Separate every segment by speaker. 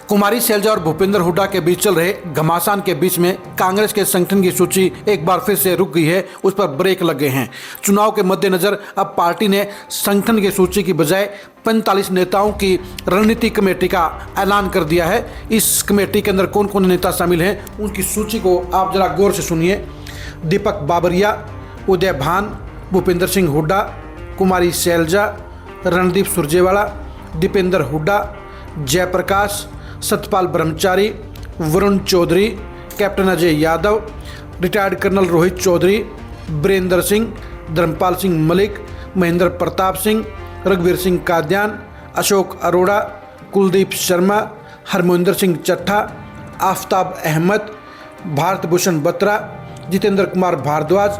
Speaker 1: कुमारी शैलजा और भूपेंद्र हुड्डा के बीच चल रहे घमासान के बीच में कांग्रेस के संगठन की सूची एक बार फिर से रुक गई है, उस पर ब्रेक लग गए हैं। चुनाव के मद्देनजर अब पार्टी ने संगठन की सूची की बजाय 45 नेताओं की रणनीति कमेटी का ऐलान कर दिया है। इस कमेटी के अंदर कौन कौन नेता शामिल हैं, उनकी सूची को आप जरा गौर से सुनिए। दीपक बाबरिया, उदय भान, भूपेंद्र सिंह हुड्डा, कुमारी Selja, Randeep Surjewala, Dipendra Hooda, Jaiprakash, Satpal Brahmachari, Varun Chaudhary, captain Ajay Yadav, retired colonel Rohit Chaudhary, Birender Singh, Dharampal Singh Malik, Mahendra Pratap Singh, रघुवीर सिंह कादियान, अशोक अरोड़ा, कुलदीप शर्मा, हरमोइंदर सिंह चट्ठा, आफ्ताब अहमद, भारत भूषण बत्रा, जितेंद्र कुमार भारद्वाज,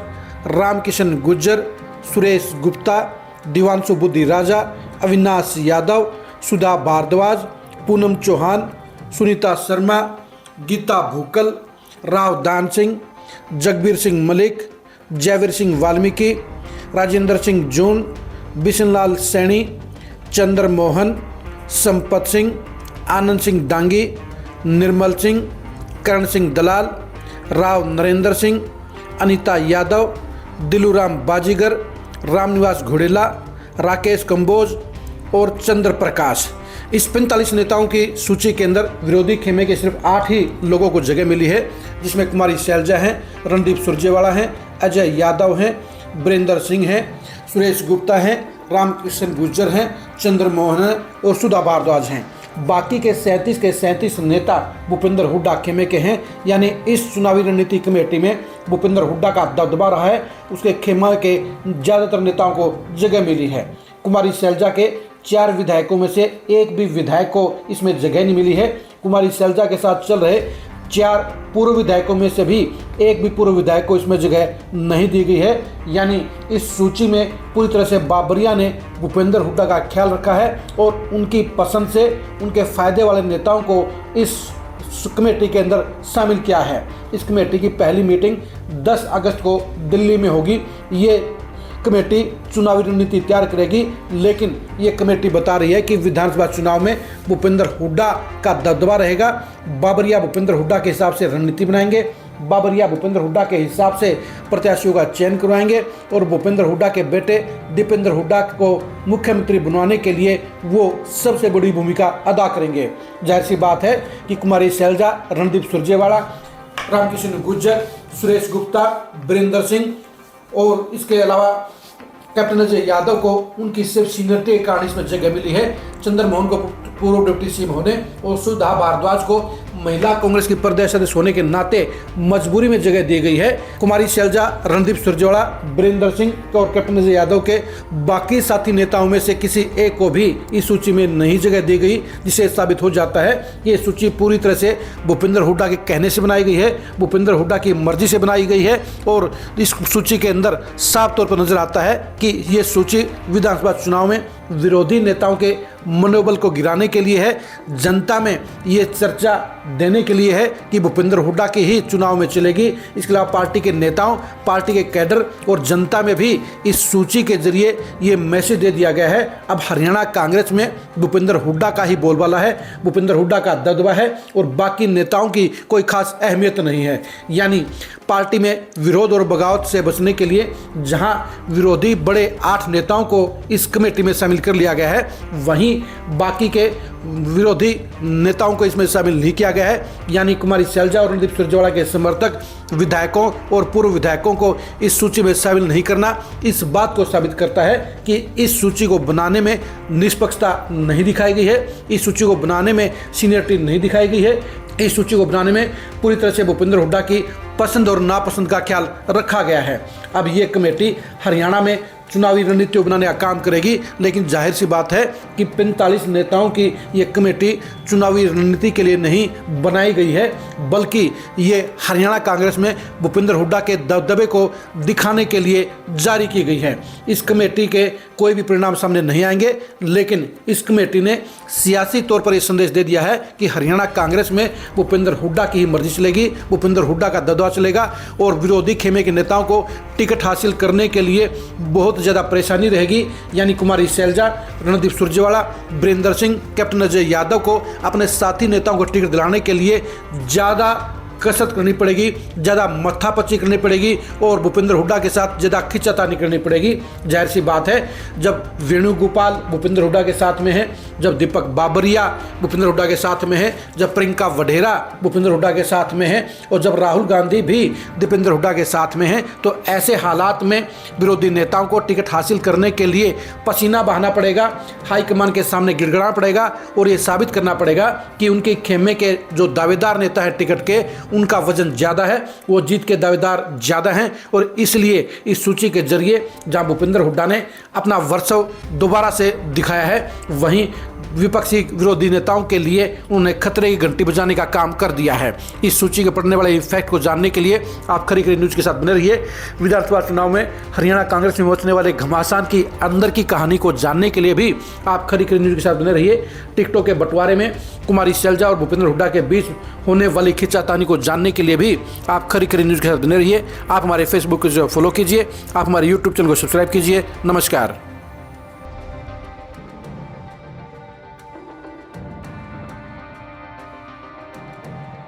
Speaker 1: रामकिशन गुज्जर, सुरेश गुप्ता, दिवांशु बुद्धि राजा, अविनाश यादव, सुधा भारद्वाज, पूनम चौहान, सुनीता शर्मा, गीता भूकल, राव दान सिंह, जगबीर सिंह मलिक, जयवीर सिंह वाल्मीकि, राजेंद्र सिंह जून, बिशनलाल सैनी, चंद्र मोहन, संपत सिंह, आनंद सिंह डांगी, निर्मल सिंह, करण सिंह दलाल, राव नरेंद्र सिंह, अनीता यादव, दिलूराम बाजीगर, रामनिवास घोड़ेला, राकेश कंबोज और चंद्र प्रकाश। इस 45 नेताओं की सूची के अंदर विरोधी खेमे के सिर्फ 8 ही लोगों को जगह मिली है, जिसमें कुमारी शैलजा हैं, रणदीप सुरजेवाला हैं, अजय यादव हैं, बीरेंद्र सिंह हैं, सुरेश गुप्ता हैं, रामकिशन गुज्जर हैं, चंद्र मोहन हैं और सुधा भारद्वाज हैं। बाकी के 37 के 37 नेता भूपेंद्र हुड्डा खेमे के हैं, यानी इस चुनावी रणनीति कमेटी में भूपेंद्र हुड्डा का दबदबा रहा है। उसके खेमा के ज़्यादातर नेताओं को जगह मिली है। कुमारी शैलजा के 4 विधायकों में से एक भी विधायक को इसमें जगह नहीं मिली है। कुमारी शैलजा के साथ चल रहे 4 पूर्व विधायकों में से भी एक भी पूर्व विधायक को इसमें जगह नहीं दी गई है। यानी इस सूची में पूरी तरह से बाबरिया ने भूपेंद्र हुड्डा का ख्याल रखा है और उनकी पसंद से उनके फायदे वाले नेताओं को इस कमेटी के अंदर शामिल किया है। इस कमेटी की पहली मीटिंग 10 अगस्त को दिल्ली में होगी। ये कमेटी चुनावी रणनीति तैयार करेगी, लेकिन ये कमेटी बता रही है कि विधानसभा चुनाव में भूपेंद्र हुड्डा का दबदबा रहेगा। बाबरिया भूपेंद्र हुड्डा के हिसाब से रणनीति बनाएंगे, बाबरिया भूपेंद्र हुड्डा के हिसाब से प्रत्याशियों का चयन करवाएंगे और भूपेंद्र हुड्डा के बेटे दीपेंद्र हुड्डा को मुख्यमंत्री बनवाने के लिए वो सबसे बड़ी भूमिका अदा करेंगे। जाहिर सी बात है कि कुमारी शैलजा, रणदीप सुरजेवाला, रामकिशन गुज्जर, सुरेश गुप्ता, बीरेंद्र सिंह और इसके अलावा कैप्टन अजय यादव को उनकी सिर्फ सीनियरिटी के कारण इसमें जगह मिली है। चंद्र मोहन को पूर्व डिप्टी सीएम होने और सुधा भारद्वाज को महिला कांग्रेस की प्रदेश सदस्य होने के नाते मजबूरी में जगह दी गई है। कुमारी शैलजा, रणदीप सुरजेवाला, बीरेंद्र सिंह और कैप्टन अजय यादव के बाकी साथी नेताओं में से किसी एक को भी इस सूची में नहीं जगह दी गई, जिससे साबित हो जाता है कि ये सूची पूरी तरह से भूपेंद्र हुड्डा के कहने से बनाई गई है, भूपेंद्र हुड्डा की मर्जी से बनाई गई है। और इस सूची के अंदर साफ तौर पर नजर आता है कि ये सूची विधानसभा चुनाव में विरोधी नेताओं के मनोबल को गिराने के लिए है, जनता में ये चर्चा देने के लिए है कि भूपेंद्र हुड्डा की ही चुनाव में चलेगी। इसके अलावा पार्टी के नेताओं, पार्टी के कैडर और जनता में भी इस सूची के जरिए ये मैसेज दे दिया गया है। अब हरियाणा कांग्रेस में भूपेंद्र हुड्डा का ही बोलबाला है, भूपेंद्र हुड्डा का दबदबा है और बाकी नेताओं की कोई खास अहमियत नहीं है। यानी पार्टी में विरोध और बगावत से बचने के लिए जहां विरोधी बड़े 8 नेताओं को इस कमेटी में शामिल कर लिया गया है, वहीं बाकी के विरोधी नेताओं को इसमें शामिल नहीं किया गया है। यानी कुमारी शैलजा और रणदीप सुरजेवाला के समर्थक विधायकों और पूर्व विधायकों को इस सूची में शामिल नहीं करना इस बात को साबित करता है कि इस सूची को बनाने में निष्पक्षता नहीं दिखाई गई है, इस सूची को बनाने में सीनियरिटी नहीं दिखाई गई है, इस सूची को बनाने में पूरी तरह से भूपेंद्र हुड्डा की पसंद और नापसंद का ख्याल रखा गया है। अब ये कमेटी हरियाणा में चुनावी रणनीति बनाने का काम करेगी, लेकिन जाहिर सी बात है कि 45 नेताओं की ये कमेटी चुनावी रणनीति के लिए नहीं बनाई गई है, बल्कि ये हरियाणा कांग्रेस में भूपेंद्र हुड्डा के दबदबे को दिखाने के लिए जारी की गई है। इस कमेटी के कोई भी परिणाम सामने नहीं आएंगे, लेकिन इस कमेटी ने सियासी तौर पर यह संदेश दे दिया है कि हरियाणा कांग्रेस में भूपेंद्र हुड्डा की ही मर्जी चलेगी, भूपेंद्र हुड्डा का दबदबा चलेगा और विरोधी खेमे के नेताओं को टिकट हासिल करने के लिए बहुत बहुत ज़्यादा परेशानी रहेगी। यानी कुमारी शैलजा, रणदीप सुरजेवाला, वीरेंद्र सिंह, कैप्टन अजय यादव को अपने साथी नेताओं को टिकट दिलाने के लिए ज़्यादा कसरत करनी पड़ेगी, ज़्यादा मत्थापच्ची करनी पड़ेगी और भूपेंद्र हुड्डा के साथ ज़्यादा खींचातानी करनी पड़ेगी। जाहिर सी बात है, जब वेणुगोपाल भूपेंद्र हुड्डा के साथ में है, जब दीपक बाबरिया भूपेंद्र हुड्डा के साथ में है, जब प्रियंका वढेरा भूपेंद्र हुड्डा के साथ में है और जब राहुल गांधी भी भूपेंद्र हुड्डा के साथ में है, तो ऐसे हालात में विरोधी नेताओं को टिकट हासिल करने के लिए पसीना बहाना पड़ेगा, हाईकमान के सामने गिड़गिड़ाना पड़ेगा और ये साबित करना पड़ेगा कि उनके खेमे के जो दावेदार नेता है टिकट के, उनका वजन ज़्यादा है, वो जीत के दावेदार ज़्यादा हैं। और इसलिए इस सूची के जरिए जहां भूपेंद्र हुड्डा ने अपना वर्चस्व दोबारा से दिखाया है, वहीं विपक्षी विरोधी नेताओं के लिए उन्होंने खतरे की घंटी बजाने का काम कर दिया है। इस सूची के पड़ने वाले इफेक्ट को जानने के लिए आप खरी खरी न्यूज़ के साथ बने रहिए। विधानसभा चुनाव में हरियाणा कांग्रेस में मचने वाले घमासान की अंदर की कहानी को जानने के लिए भी आप खरी खरी न्यूज़ के साथ बने रहिए। टिकटों के बंटवारे में कुमारी शैलजा और भूपेंद्र हुड्डा के बीच होने वाली खींचातानी को जानने के लिए भी आप खरी खरी न्यूज़ के साथ बने रहिए। आप हमारे फेसबुक को फॉलो कीजिए, आप हमारे यूट्यूब चैनल को सब्सक्राइब कीजिए। नमस्कार।